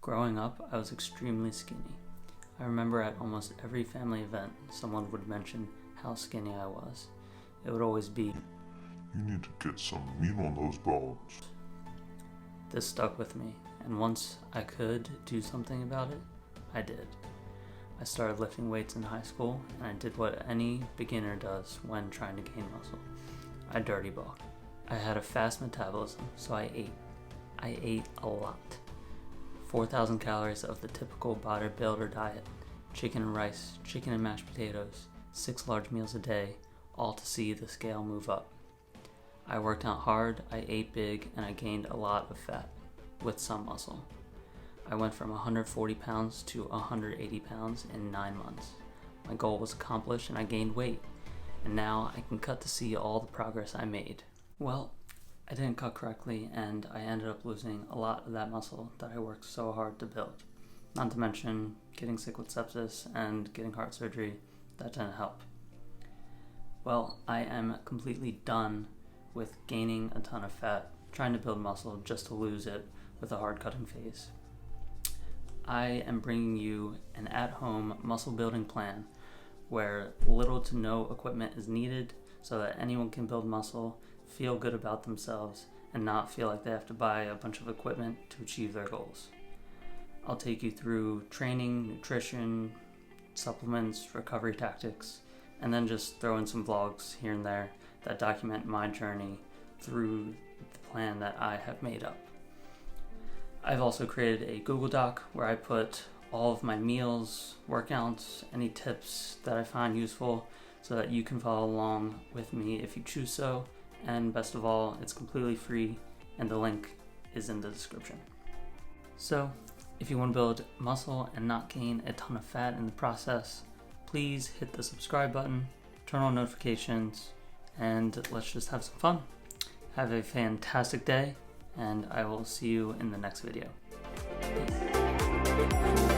Growing up, I was extremely skinny. I remember at almost every family event, someone would mention how skinny I was. It would always be, "You need to get some meat on those bones." This stuck with me, and once I could do something about it, I did. I started lifting weights in high school, and I did what any beginner does when trying to gain muscle. I dirty bulked. I had a fast metabolism, so I ate. I ate a lot. 4,000 calories of the typical bodybuilder diet, chicken and rice, chicken and mashed potatoes, 6 large meals a day, all to see the scale move up. I worked out hard, I ate big, and I gained a lot of fat, with some muscle. I went from 140 pounds to 180 pounds in 9 months. My goal was accomplished and I gained weight, and now I can cut to see all the progress I made. Well, I didn't cut correctly, and I ended up losing a lot of that muscle that I worked so hard to build. Not to mention getting sick with sepsis and getting heart surgery. That didn't help. Well, I am completely done with gaining a ton of fat, trying to build muscle just to lose it with a hard cutting phase. I am bringing you an at-home muscle building plan where little to no equipment is needed so that anyone can build muscle, feel good about themselves, and not feel like they have to buy a bunch of equipment to achieve their goals. I'll take you through training, nutrition, supplements, recovery tactics, and then just throw in some vlogs here and there that document my journey through the plan that I have made up. I've also created a Google Doc where I put all of my meals, workouts, any tips that I find useful so that you can follow along with me if you choose so. And best of all, it's completely free and the link is in the description. So, if you want to build muscle and not gain a ton of fat in the process, please hit the subscribe button, turn on notifications, and let's just have some fun. Have a fantastic day, and I will see you in the next video. Peace.